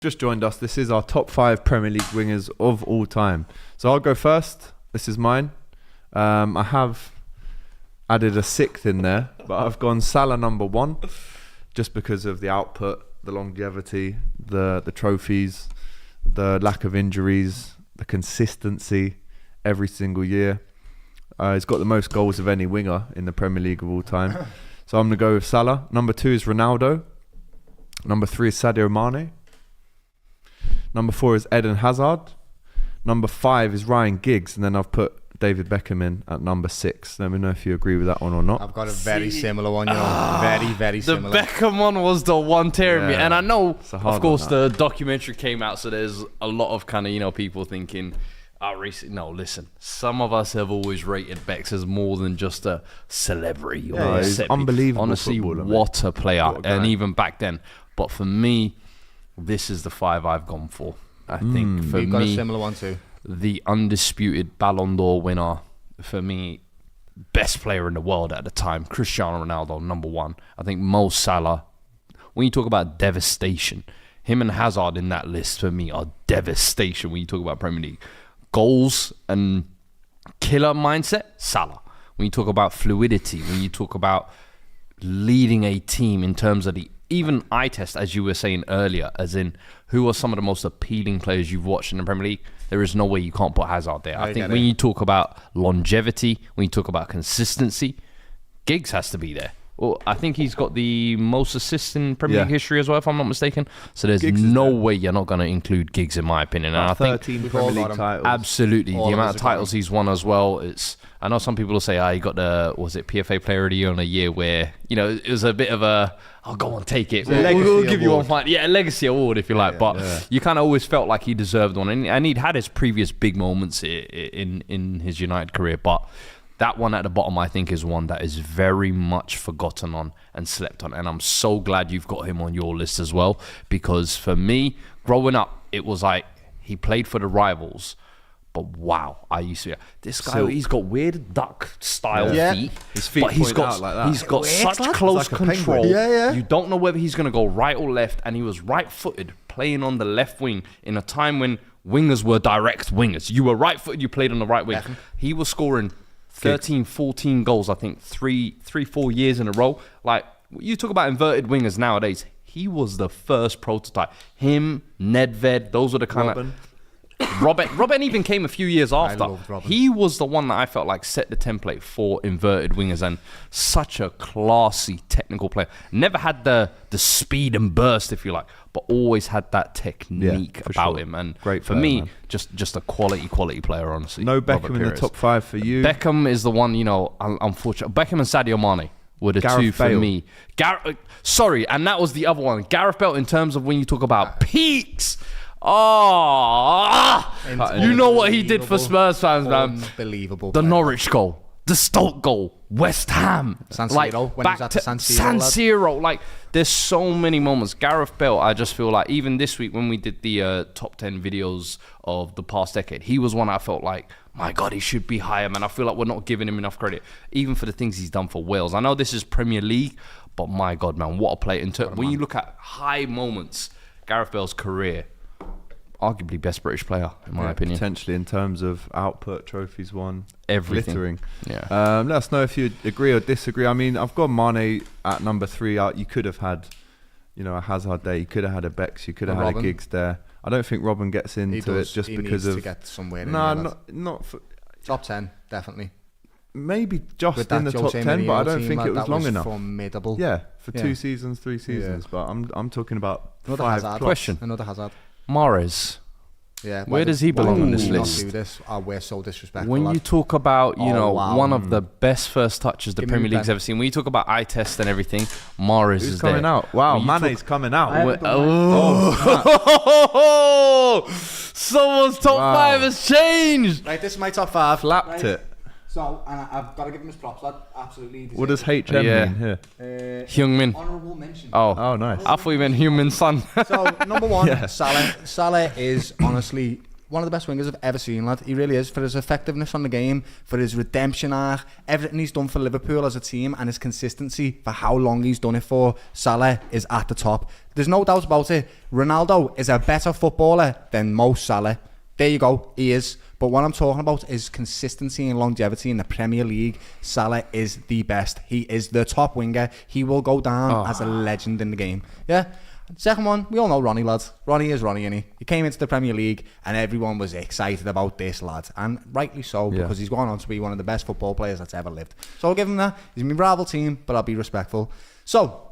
just joined us, this is our top 5 Premier League wingers of all time. So I'll go first. This is mine. I have added a 6th in there, but I've gone Salah number 1, just because of the output, the longevity, the trophies, the lack of injuries, the consistency every single year. He's got the most goals of any winger in the Premier League of all time. So I'm going to go with Salah. Number 2 is Ronaldo. Number 3 is Sadio Mane. Number 4 is Eden Hazard. Number 5 is Ryan Giggs. And then I've put David Beckham in at number 6. Let me know if you agree with that one or not. I've got a very similar one, very similar. The Beckham one was the one tearing me. And I know, of course, the documentary came out, so there's a lot of kind of, people thinking, no, listen, some of us have always rated Becks as more than just a celebrity or a set. Unbelievable. Honestly, what a player. And even back then. But for me, this is the 5 I've gone for. I think for We've got me, a similar one too. The undisputed Ballon d'Or winner, for me, best player in the world at the time, Cristiano Ronaldo, number 1. I think Mo Salah, when you talk about devastation, him and Hazard in that list for me are devastation when you talk about Premier League. Goals and killer mindset, Salah. When you talk about fluidity, when you talk about leading a team in terms of even eye test, as you were saying earlier, as in who are some of the most appealing players you've watched in the Premier League, there is no way you can't put Hazard there. I think when you talk about longevity, when you talk about consistency, Giggs has to be there. Well, I think he's got the most assists in Premier League history as well, if I'm not mistaken. So there's no way you're not going to include Giggs, in my opinion. And I think 13 Premier League titles. Absolutely. The amount of titles he's won as well. I know some people will say, he got the, PFA Player of the Year in a year where, it was a bit of a, go on, take it. We'll give you one fight. Yeah, a legacy award, if you like. But you kind of always felt like he deserved one. And he'd had his previous big moments in his United career. But that one at the bottom, I think, is one that is very much forgotten on and slept on. And I'm so glad you've got him on your list as well. Because for me, growing up, it was like he played for the rivals. But wow, I used to this guy. He's got weird duck-style feet. His feet but he's got out like that. He's got such close like control. Yeah. You don't know whether he's going to go right or left. And he was right-footed, playing on the left wing in a time when wingers were direct wingers. You were right-footed, you played on the right wing. He was scoring 13, 14 goals, I think, 4 years in a row. Like, you talk about inverted wingers nowadays. He was the first prototype. Him, Nedved, those were the kind of... Robben even came a few years after. He was the one that I felt like set the template for inverted wingers, and such a classy technical player. Never had the speed and burst, if you like, but always had that technique about him. And great for player, me, man. just a quality player, honestly. No Beckham in the top 5 for you. Beckham is the one, unfortunately. Beckham and Sadio Mane were the two for me. Sorry, and that was the other one. Gareth Bale, in terms of when you talk about peaks. You know what he did for Spurs fans, man. Unbelievable. The Norwich goal, the Stoke goal, West Ham, San Siro, when he was at the San Siro. Like, there's so many moments. Gareth Bale, I just feel like, even this week when we did the top 10 videos of the past decade, he was one I felt like, my God, he should be higher, man. I feel like we're not giving him enough credit, even for the things he's done for Wales. I know this is Premier League, but my God, man, what a player. When you look at high moments, Gareth Bale's career, arguably best British player, in my opinion. Potentially in terms of output, trophies won, everything. Glittering. Yeah. Let us know if you agree or disagree. I mean, I've got Mane at number 3. You could have had, a Hazard there. You could have had a Becks. You could have had a Giggs there. I don't think Robben gets into it just because of. To get somewhere. Not for top 10, definitely. Maybe just in the top 10, but I don't think it was long enough. Formidable. Yeah, for 2 seasons, 3 seasons. But I'm talking about another 5 Hazard. Question. Another Hazard. Mahrez. Yeah. Where does he belong on this list? Do this? We're so disrespectful. When you talk about, one of the best first touches the Premier League's ever seen, when you talk about eye test and everything, Mahrez is coming there. out. Wow, Mane's coming out. Someone's top 5 has changed. Right, this is my top 5. Flapped it. So, and I've got to give him his props. That absolutely. What does HM mean here? Heung-min. Honourable mention. Oh, nice. I thought you meant human son. So, number 1, Salah. Salah is honestly one of the best wingers I've ever seen, lad. He really is. For his effectiveness on the game, for his redemption arc, everything he's done for Liverpool as a team, and his consistency for how long he's done it for, Salah is at the top. There's no doubt about it. Ronaldo is a better footballer than Mo Salah. There you go, he is. But what I'm talking about is consistency and longevity in the Premier League. Salah is the best. He is the top winger. He will go down as a legend in the game. Yeah. Second one, we all know Ronnie, lads. Ronnie is Ronnie, innit? He came into the Premier League and everyone was excited about this lad. And rightly so, because he's gone on to be one of the best football players that's ever lived. So I'll give him that. He's my rival team, but I'll be respectful. So,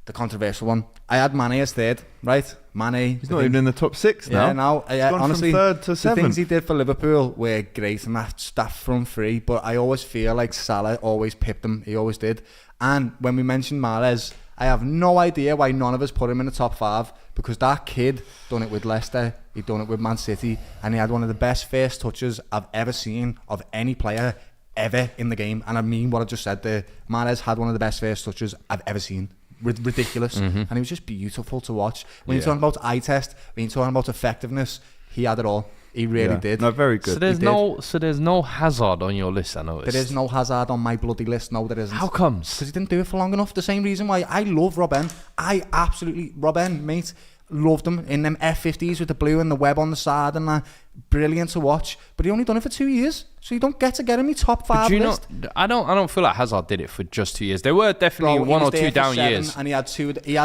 the controversial one. I had Mane as third, right? Mane. He's not even in the top 6 now. Yeah, now. He's gone honestly, from 3rd to 7th. the things he did for Liverpool were great, and that front three. But I always feel like Salah always pipped him. He always did. And when we mentioned Mahrez, I have no idea why none of us put him in the top 5, because that kid done it with Leicester, he done it with Man City, and he had one of the best first touches I've ever seen of any player ever in the game. And I mean what I just said there. Mahrez had one of the best first touches I've ever seen. Ridiculous. And he was just beautiful to watch. When you're talking about eye test, when you're talking about effectiveness, he had it all. He really did. No, very good. So there's no Hazard on your list, I noticed. There is no Hazard on my bloody list. No, there isn't. How comes? Because he didn't do it for long enough. The same reason why I love Robben. I absolutely, Robben, mate, loved him in them F50s with the blue and the web on the side and that. Brilliant to watch. But he only done it for 2 years. So you don't get to get him in top 5 list. I don't feel like Hazard did it for just 2 years. There were definitely one or two down years. And he had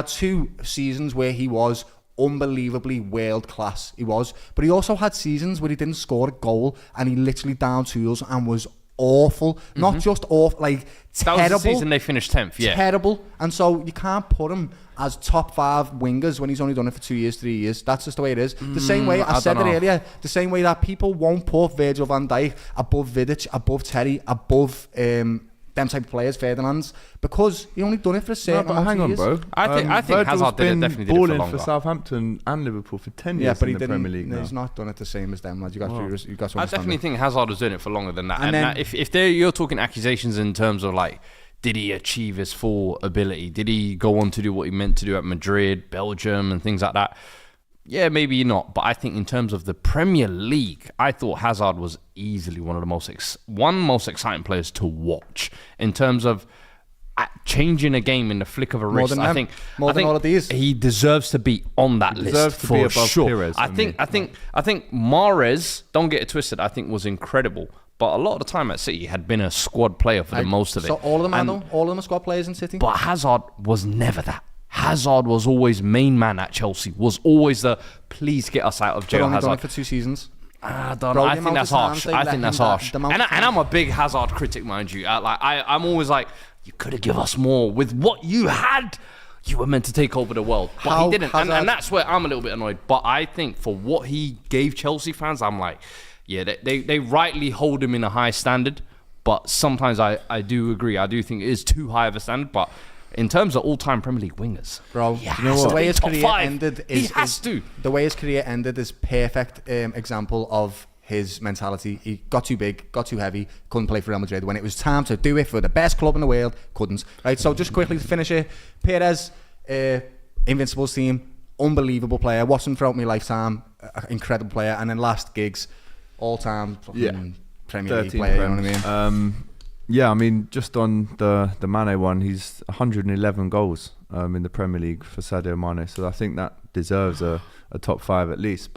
two seasons where he was unbelievably world class. He was. But he also had seasons where he didn't score a goal and he literally down tools and was awful. Not just awful, like terrible. That was the season they finished 10th, yeah. Terrible. And so you can't put him as top 5 wingers when he's only done it for 2 years, 3 years. That's just the way it is. The same way, I said it earlier, the same way that people won't put Virgil van Dijk above Vidic, above Terry, above them type of players, Ferdinand's, because he only done it for a certain amount hang of on, years. bro. I think Hazard definitely did it for longer. For Southampton and Liverpool for 10 years Yeah, but in he the didn't. Premier League now. He's not done it the same as them, lad. You got to I understand definitely it. think Hazard was doing it for longer than that. And And then- if you're talking accusations in terms of like, did he achieve his full ability? Did he go on to do what he meant to do at Madrid, Belgium, and things like that? Yeah, maybe not. But I think in terms of the Premier League, I thought Hazard was easily one of the most exciting players to watch in terms of changing a game in the flick of a wrist. than I them. think More than all of these. He deserves to be on that list deserves to for be above sure. Pires, I think Mahrez, don't get it twisted, I think was incredible. But a lot of the time at City had been a squad player for the most of it. So all of them are And- though? All of them are squad players in City? But Hazard was never that. Hazard was always main man at Chelsea. Was always the please get us out of But jail. only done Hazard. it for 2 seasons. I don't Bro, know. the I think amount that's of harsh. times they I let think that's him harsh. the amount of And I'm a big Hazard critic, mind you. I'm always like, you could have given us more with what you had. You were meant to take over the world, but How he didn't. Hazard- And that's where I'm a little bit annoyed. But I think for what he gave Chelsea fans, I'm like, yeah, they rightly hold him in a high standard. But sometimes I do agree. I do think it is too high of a standard. But in terms of all-time Premier League wingers, Bro, he has you know what? to The way be his top career 5. ended He is has to. The way his career ended is perfect example of his mentality. He got too big, got too heavy, couldn't play for Real Madrid. When it was time to do it for the best club in the world, couldn't. Right, so just quickly to finish it, Pires, Invincibles team, unbelievable player. Watched him throughout my lifetime, incredible player. And then last gigs, all-time fucking Premier League player, you know what I mean? Yeah, I mean, just on the Mane one, he's 111 goals in the Premier League for Sadio Mane. So I think that deserves a top 5 at least.